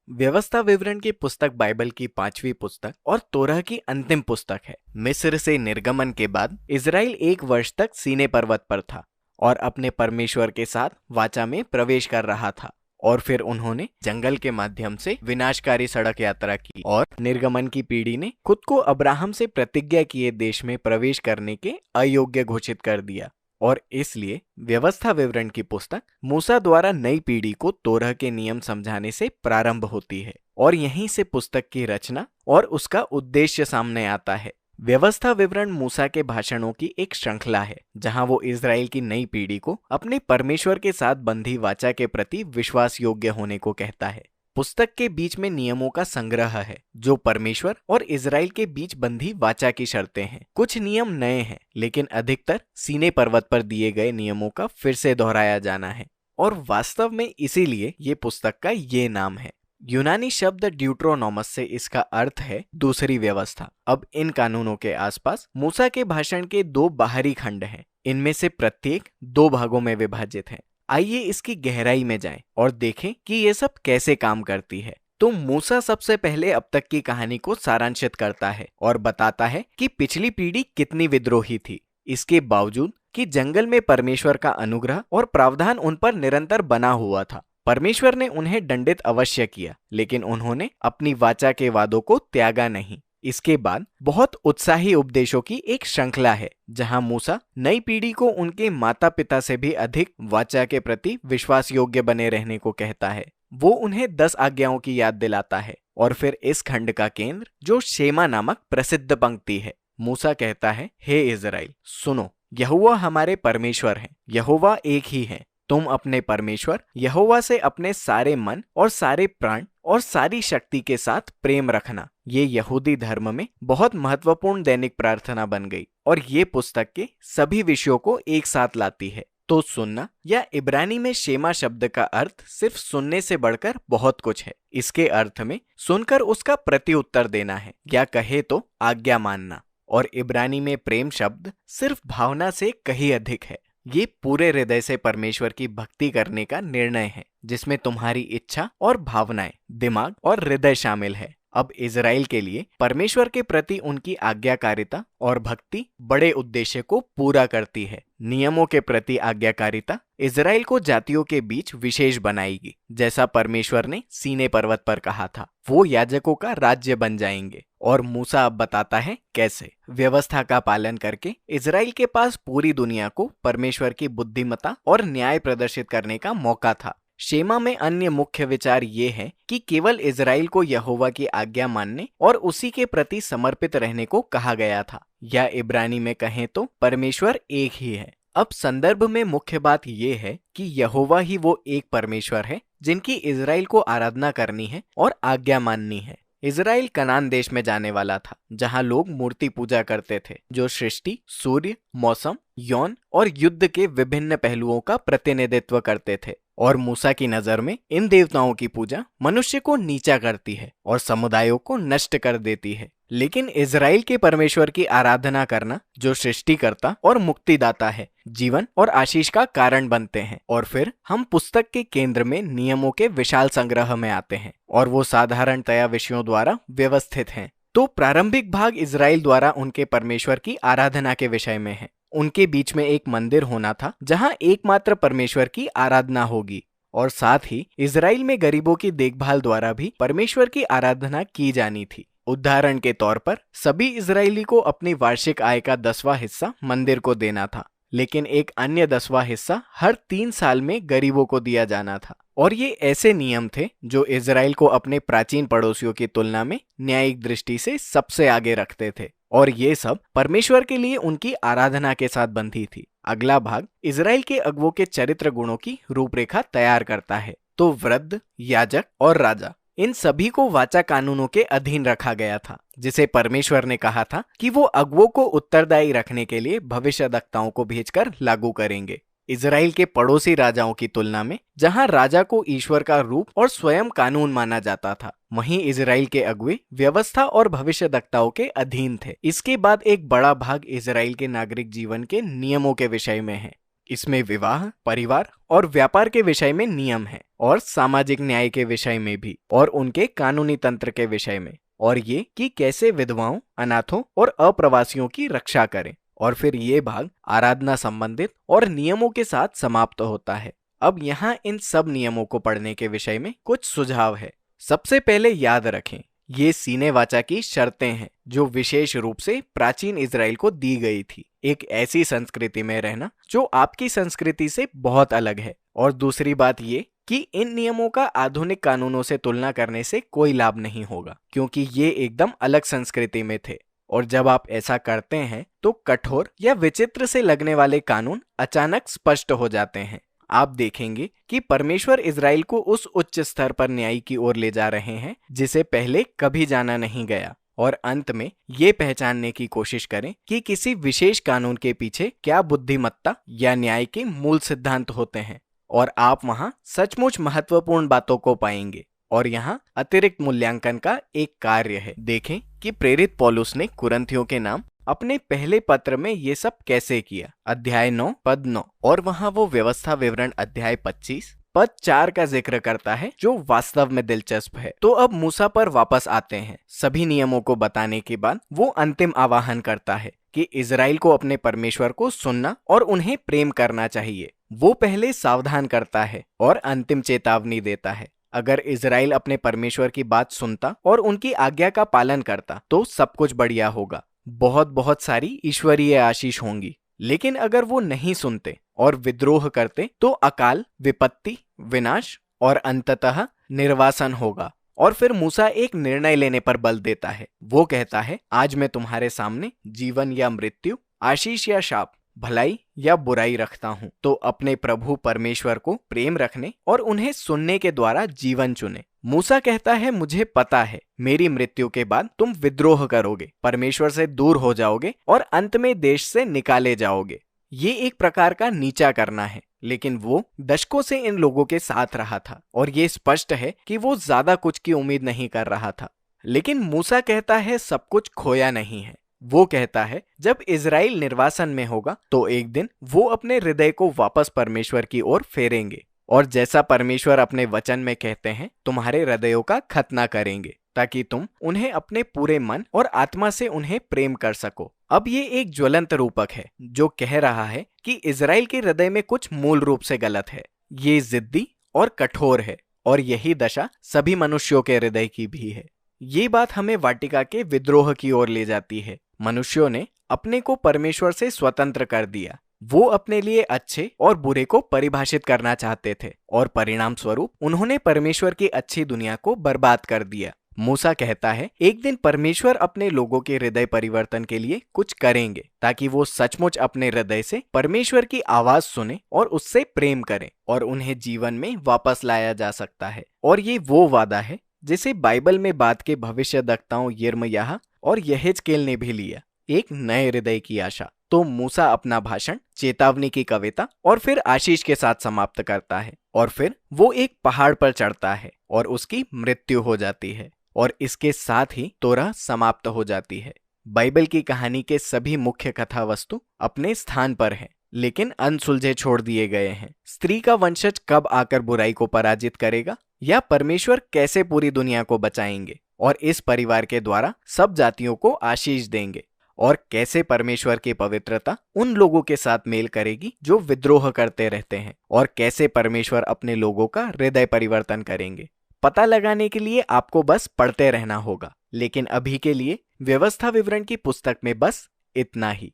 व्यवस्था विवरण की पुस्तक बाइबल की 5वीं पुस्तक और तोरह की अंतिम पुस्तक है। मिस्र से निर्गमन के बाद इजराइल 1 वर्ष तक सीनै पर्वत पर था और अपने परमेश्वर के साथ वाचा में प्रवेश कर रहा था। और फिर उन्होंने जंगल के माध्यम से विनाशकारी सड़क यात्रा की और निर्गमन की पीढ़ी ने खुद को अब्राहम से प्रतिज्ञा किए देश में प्रवेश करने के अयोग्य घोषित कर दिया। और इसलिए व्यवस्था विवरण की पुस्तक मूसा द्वारा नई पीढ़ी को तोरह के नियम समझाने से प्रारंभ होती है और यहीं से पुस्तक की रचना और उसका उद्देश्य सामने आता है। व्यवस्था विवरण मूसा के भाषणों की एक श्रृंखला है जहां वो इजराइल की नई पीढ़ी को अपने परमेश्वर के साथ बंधी वाचा के प्रति विश्वास योग्य होने को कहता है। पुस्तक के बीच में नियमों का संग्रह है जो परमेश्वर और इजराइल के बीच बंधी वाचा की शर्तें हैं। कुछ नियम नए हैं लेकिन अधिकतर सीनै पर्वत पर दिए गए नियमों का फिर से दोहराया जाना है और वास्तव में इसीलिए ये पुस्तक का ये नाम है। यूनानी शब्द ड्यूट्रोनोमस से इसका अर्थ है दूसरी व्यवस्था। अब इन कानूनों के आसपास मूसा के भाषण के 2 बाहरी खंड हैं। इनमें से प्रत्येक 2 भागों में विभाजित है। आइए इसकी गहराई में जाएं और देखें कि ये सब कैसे काम करती है। तो मूसा सबसे पहले अब तक की कहानी को सारांशित करता है और बताता है कि पिछली पीढ़ी कितनी विद्रोही थी। इसके बावजूद कि जंगल में परमेश्वर का अनुग्रह और प्रावधान उन पर निरंतर बना हुआ था, परमेश्वर ने उन्हें दंडित अवश्य किया, लेकिन उन्होंने अपनी वाचा के वादों को त्यागा नहीं। इसके बाद बहुत उत्साही उपदेशों की एक श्रृंखला है जहां मूसा नई पीढ़ी को उनके माता पिता से भी अधिक वाचा के प्रति विश्वास योग्य बने रहने को कहता है। वो उन्हें 10 आज्ञाओं की याद दिलाता है और फिर इस खंड का केंद्र जो शेमा नामक प्रसिद्ध पंक्ति है। मूसा कहता है, हे इजराइल सुनो, यहोवा हमारे परमेश्वर है, यहोवा एक ही है। तुम अपने परमेश्वर यहोवा से अपने सारे मन और सारे प्राण और सारी शक्ति के साथ प्रेम रखना। ये यहूदी धर्म में बहुत महत्वपूर्ण दैनिक प्रार्थना बन गई और ये पुस्तक के सभी विषयों को एक साथ लाती है। तो सुनना या इब्रानी में शेमा शब्द का अर्थ सिर्फ सुनने से बढ़कर बहुत कुछ है। इसके अर्थ में सुनकर उसका प्रत्युत्तर देना है या कहे तो आज्ञा मानना। और इब्रानी में प्रेम शब्द सिर्फ भावना से कहीं अधिक है। ये पूरे हृदय से परमेश्वर की भक्ति करने का निर्णय है जिसमें तुम्हारी इच्छा और भावनाएं, दिमाग और हृदय शामिल है। अब इजराइल के लिए परमेश्वर के प्रति उनकी आज्ञाकारिता और भक्ति बड़े उद्देश्य को पूरा करती है। नियमों के प्रति आज्ञाकारिता इजराइल को जातियों के बीच विशेष बनाएगी, जैसा परमेश्वर ने सीनै पर्वत पर कहा था। वो याजकों का राज्य बन जाएंगे। और मूसा अब बताता है कैसे। व्यवस्था का पालन करके इजराइल के पास पूरी दुनिया को परमेश्वर की बुद्धिमत्ता और न्याय प्रदर्शित करने का मौका था। शेमा में अन्य मुख्य विचार ये है कि केवल इजराइल को यहोवा की आज्ञा मानने और उसी के प्रति समर्पित रहने को कहा गया था, या इब्रानी में कहें तो परमेश्वर एक ही है। अब संदर्भ में मुख्य बात यह है कि यहोवा ही वो एक परमेश्वर है जिनकी इजराइल को आराधना करनी है और आज्ञा माननी है। इजराइल कनान देश में जाने वाला था जहां लोग मूर्ति पूजा करते थे जो सृष्टि, सूर्य, मौसम, यौन और युद्ध के विभिन्न पहलुओं का प्रतिनिधित्व करते थे। और मूसा की नजर में इन देवताओं की पूजा मनुष्य को नीचा करती है और समुदायों को नष्ट कर देती है। लेकिन इजराइल के परमेश्वर की आराधना करना जो सृष्टिकर्ता और मुक्तिदाता है, जीवन और आशीष का कारण बनते हैं। और फिर हम पुस्तक के केंद्र में नियमों के विशाल संग्रह में आते हैं और वो साधारणतया विषयों द्वारा व्यवस्थित हैं। तो प्रारंभिक भाग इजराइल द्वारा उनके परमेश्वर की आराधना के विषय में है। उनके बीच में एक मंदिर होना था जहां एकमात्र परमेश्वर की आराधना होगी और साथ ही इजराइल में गरीबों की देखभाल द्वारा भी परमेश्वर की आराधना की जानी थी। उदाहरण के तौर पर सभी इजरायली को अपनी वार्षिक आय का 10वां हिस्सा मंदिर को देना था, लेकिन एक अन्य 10वां हिस्सा हर 3 साल में गरीबों को दिया जाना था। और ये ऐसे नियम थे जो इजराइल को अपने प्राचीन पड़ोसियों की तुलना में न्यायिक दृष्टि से सबसे आगे रखते थे और ये सब परमेश्वर के लिए उनकी आराधना के साथ बंधी थी। अगला भाग इजराइल के अगुवों के चरित्र गुणों की रूपरेखा तैयार करता है। तो वृद्ध, याजक और राजा, इन सभी को वाचा कानूनों के अधीन रखा गया था जिसे परमेश्वर ने कहा था कि वो अगुवों को उत्तरदायी रखने के लिए भविष्यद्वक्ताओं को भेजकर लागू करेंगे। इजराइल के पड़ोसी राजाओं की तुलना में जहां राजा को ईश्वर का रूप और स्वयं कानून माना जाता था, वहीं इजराइल के अगुवे व्यवस्था और भविष्यद्वक्ताओं के अधीन थे। इसके बाद एक बड़ा भाग इजराइल के नागरिक जीवन के नियमों के विषय में है। इसमें विवाह, परिवार और व्यापार के विषय में नियम है और सामाजिक न्याय के विषय में भी और उनके कानूनी तंत्र के विषय में, और ये कि कैसे विधवाओं, अनाथों और अप्रवासियों की रक्षा करें। और फिर ये भाग आराधना संबंधित और नियमों के साथ समाप्त होता है। अब यहाँ इन सब नियमों को पढ़ने के विषय में कुछ सुझाव है। सबसे पहले याद रखें, ये सीने वाचा की शर्तें हैं जो विशेष रूप से प्राचीन इजराइल को दी गई थी, एक ऐसी संस्कृति में रहना जो आपकी संस्कृति से बहुत अलग है। और दूसरी बात ये कि इन नियमों का आधुनिक कानूनों से तुलना करने से कोई लाभ नहीं होगा, क्योंकि ये एकदम अलग संस्कृति में थे। और जब आप ऐसा करते हैं तो कठोर या विचित्र से लगने वाले कानून अचानक स्पष्ट हो जाते हैं। आप देखेंगे कि परमेश्वर इजराइल को उस उच्च स्तर पर न्याय की ओर ले जा रहे हैं जिसे पहले कभी जाना नहीं गया। और अंत में ये पहचानने की कोशिश करें कि किसी विशेष कानून के पीछे क्या बुद्धिमत्ता या न्याय के मूल सिद्धांत होते हैं। और आप वहां सचमुच महत्वपूर्ण बातों को पाएंगे। और यहाँ अतिरिक्त मूल्यांकन का एक कार्य है। देखें कि प्रेरित पौलुस ने कुरिन्थियों के नाम अपने पहले पत्र में ये सब कैसे किया। अध्याय 9 पद 9, और वहां वो व्यवस्था विवरण अध्याय 25 पद 4 का जिक्र करता है जो वास्तव में दिलचस्प है। तो अब मूसा पर वापस आते हैं। सभी नियमों को बताने के बाद वो अंतिम आह्वान करता है कि इजराइल को अपने परमेश्वर को सुनना और उन्हें प्रेम करना चाहिए। वो पहले सावधान करता है और अंतिम चेतावनी देता है। अगर इजराइल अपने परमेश्वर की बात सुनता और उनकी आज्ञा का पालन करता तो सब कुछ बढ़िया होगा, बहुत बहुत सारी ईश्वरीय आशीष होंगी। लेकिन अगर वो नहीं सुनते और विद्रोह करते तो अकाल, विपत्ति, विनाश और अंततः निर्वासन होगा। और फिर मूसा एक निर्णय लेने पर बल देता है। वो कहता है, आज मैं तुम्हारे सामने जीवन या मृत्यु, आशीष या शाप, भलाई या बुराई रखता हूँ। तो अपने प्रभु परमेश्वर को प्रेम रखने और उन्हें सुनने के द्वारा जीवन चुने। मूसा कहता है, मुझे पता है मेरी मृत्यु के बाद तुम विद्रोह करोगे, परमेश्वर से दूर हो जाओगे और अंत में देश से निकाले जाओगे। ये एक प्रकार का नीचा करना है, लेकिन वो दशकों से इन लोगों के साथ रहा था और ये स्पष्ट है कि वो ज्यादा कुछ की उम्मीद नहीं कर रहा था। लेकिन मूसा कहता है सब कुछ खोया नहीं है। वो कहता है जब इजराइल निर्वासन में होगा तो एक दिन वो अपने हृदय को वापस परमेश्वर की ओर फेरेंगे। और जैसा परमेश्वर अपने वचन में कहते हैं, तुम्हारे हृदयों का खतना करेंगे ताकि तुम उन्हें अपने पूरे मन और आत्मा से उन्हें प्रेम कर सको। अब ये एक ज्वलंत रूपक है जो कह रहा है कि इजराइल के हृदय में कुछ मूल रूप से गलत है। ये जिद्दी और कठोर है और यही दशा सभी मनुष्यों के हृदय की भी है। ये बात हमें वाटिका के विद्रोह की ओर ले जाती है। मनुष्यों ने अपने को परमेश्वर से स्वतंत्र कर दिया। वो अपने लिए अच्छे और बुरे को परिभाषित करना चाहते थे और परिणाम स्वरूप उन्होंने परमेश्वर की अच्छी दुनिया को बर्बाद कर दिया। मूसा कहता है एक दिन परमेश्वर अपने लोगों के हृदय परिवर्तन के लिए कुछ करेंगे ताकि वो सचमुच अपने हृदय से परमेश्वर की आवाज सुने और उससे प्रेम करें और उन्हें जीवन में वापस लाया जा सकता है। और ये वो वादा है जिसे बाइबल में बाद के भविष्यद्वक्ताओं यिर्मयाह और यहेजकेल ने भी लिया, एक नए हृदय की आशा। तो मूसा अपना भाषण चेतावनी की कविता और फिर आशीष के साथ समाप्त करता है और फिर वो एक पहाड़ पर चढ़ता है और उसकी मृत्यु हो जाती है और इसके साथ ही तोरा समाप्त हो जाती है। बाइबल की कहानी के सभी मुख्य कथा वस्तु अपने स्थान पर है लेकिन अनसुलझे छोड़ दिए गए हैं। स्त्री का वंशज कब आकर बुराई को पराजित करेगा या परमेश्वर कैसे पूरी दुनिया को बचाएंगे और इस परिवार के द्वारा सब जातियों को आशीष देंगे और कैसे परमेश्वर की पवित्रता उन लोगों के साथ मेल करेगी जो विद्रोह करते रहते हैं और कैसे परमेश्वर अपने लोगों का हृदय परिवर्तन करेंगे। पता लगाने के लिए आपको बस पढ़ते रहना होगा। लेकिन अभी के लिए व्यवस्था विवरण की पुस्तक में बस इतना ही।